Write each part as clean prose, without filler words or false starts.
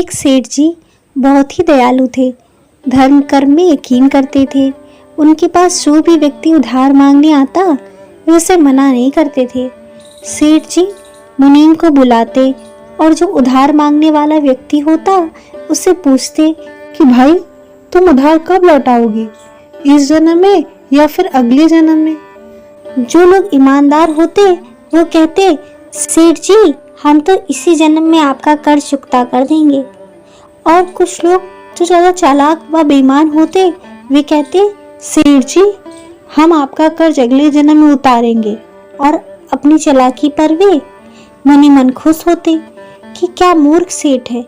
एक सेठ जी बहुत ही दयालु थे, धर्म कर्म में यकीन करते थे। उनके पास जो भी व्यक्ति उधार मांगने आता वे उसे मना नहीं करते थे। सेठ जी मुनीम को बुलाते और जो उधार मांगने वाला व्यक्ति होता उससे पूछते कि भाई तुम उधार कब लौटाओगे, इस जन्म में या फिर अगले जन्म में। जो लोग ईमानदार होते वो कहते सेठ जी हम तो इसी जन्म में आपका कर्ज चुकता कर देंगे। और कुछ लोग जो ज्यादा चालाक व बेईमान होते वे कहते सेठ जी हम आपका कर्ज अगले जन्म में उतारेंगे। और अपनी चालाकी पर वे मनी मन खुश होते कि क्या मूर्ख सेठ है,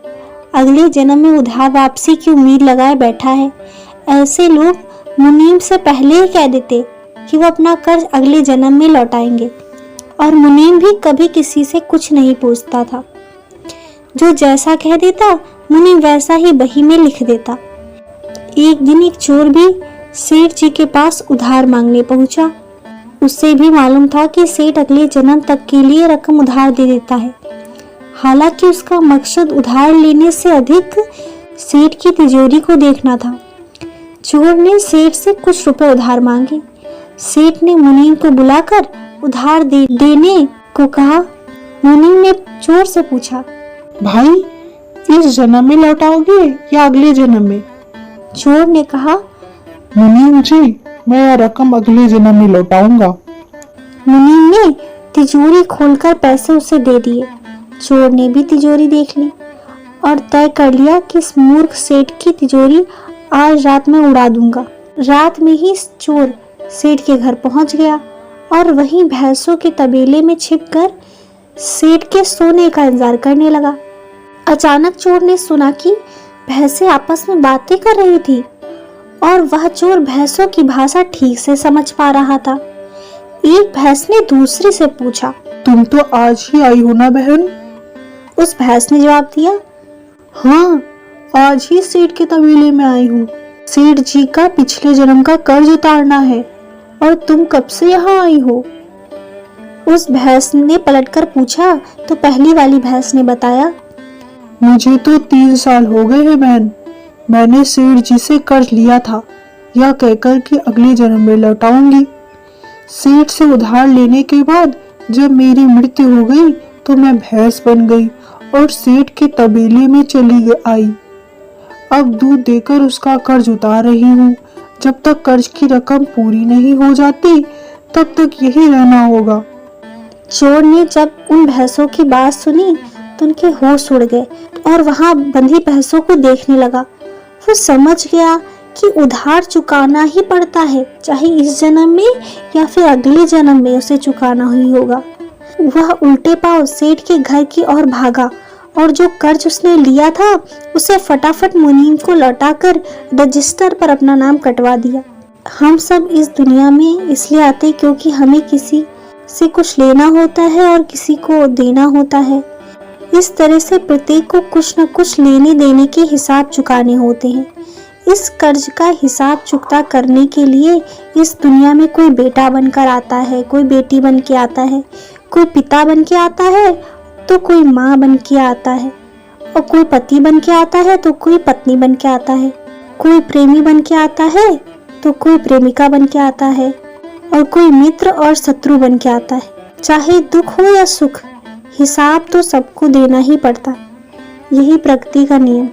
अगले जन्म में उधार वापसी की उम्मीद लगाए बैठा है। ऐसे लोग मुनीम से पहले ही कह देते कि वो अपना कर्ज अगले जन्म में लौटाएंगे। और मुनीम भी कभी किसी से कुछ नहीं पूछता था, जो जैसा कह देता मुनीम वैसा ही बही में लिख देता। एक दिन एक चोर भी सेठ जी के पास उधार मांगने पहुंचा। उससे भी मालूम था कि सेठ अगले जन्म तक के लिए रकम उधार दे देता है। हालांकि उसका मकसद उधार लेने से अधिक सेठ की तिजोरी को देखना था। चोर ने सेठ से कुछ रुपए उधार मांगे। सेठ ने मुनीम को बुलाकर उधार देने को कहा। मुनीम ने चोर से पूछा, भाई इस जन्म में लौटाओगे या अगले जन्म में? चोर ने कहा, मुनीम जी मैं यह रकम अगले जन्म में लौटाऊंगा। मुनीम ने तिजोरी खोलकर पैसे उसे दे दिए। चोर ने भी तिजोरी देख ली और तय कर लिया कि इस मूर्ख सेठ की तिजोरी आज रात में उड़ा दूंगा। रात में ही चोर सेठ के घर पहुंच गया और वहीं भैंसों के तबेले में छिपकर सेठ के सोने का इंतजार करने लगा। अचानक चोर ने सुना कि भैंसें आपस में बातें कर रही थी और वह चोर भैंसों की भाषा ठीक से समझ पा रहा था। एक भैंस ने दूसरी से पूछा, तुम तो आज ही आई हो ना बहन? उस भैंस ने जवाब दिया, हाँ आज ही सेठ के तबेले में आई हूँ। सेठ जी का पिछले जन्म का कर्ज उतारना है। और तुम कब से यहाँ आई हो? उस भैंस ने पलटकर पूछा तो पहली वाली भैंस ने बताया, मुझे तो 3 साल हो गए हैं बहन। मैंने सेठ जी से कर्ज लिया था, यह कहकर कि अगले जन्म में लौटाऊंगी। सेठ से उधार लेने के बाद जब मेरी मृत्यु हो गई तो मैं भैंस बन गई और सेठ के तबेले में चली आई। अब दूध देकर उसका कर्ज उतार रही हूँ। जब तक कर्ज की रकम पूरी नहीं हो जाती तब तक यही रहना होगा। चोर ने जब उन भैंसों की बात सुनी तो उनके होश उड़ गए और वहां बंधी भैंसों को देखने लगा। वो समझ गया कि उधार चुकाना ही पड़ता है, चाहे इस जन्म में या फिर अगले जन्म में उसे चुकाना ही होगा। वह उल्टे पांव सेठ के घर की ओर भागा और जो कर्ज उसने लिया था उसे फटाफट मुनीम को लौटाकर रजिस्टर पर अपना नाम कटवा दिया। हम सब इस दुनिया में इसलिए आते क्योंकि हमें किसी से कुछ लेना होता है और किसी को देना होता है। इस तरह से प्रत्येक को कुछ न कुछ लेने देने के हिसाब चुकाने होते हैं। इस कर्ज का हिसाब चुकता करने के लिए इस दुनिया में कोई बेटा बनकर आता है, कोई बेटी बन के आता है, कोई पिता बन के आता है तो कोई माँ बन के आता है, और कोई पति बन के आता है तो कोई पत्नी बन के आता है, कोई प्रेमी बन के आता है तो कोई प्रेमिका बन के आता है, और कोई मित्र और शत्रु बन के आता है। चाहे दुख हो या सुख, हिसाब तो सबको देना ही पड़ता है। यही प्रकृति का नियम।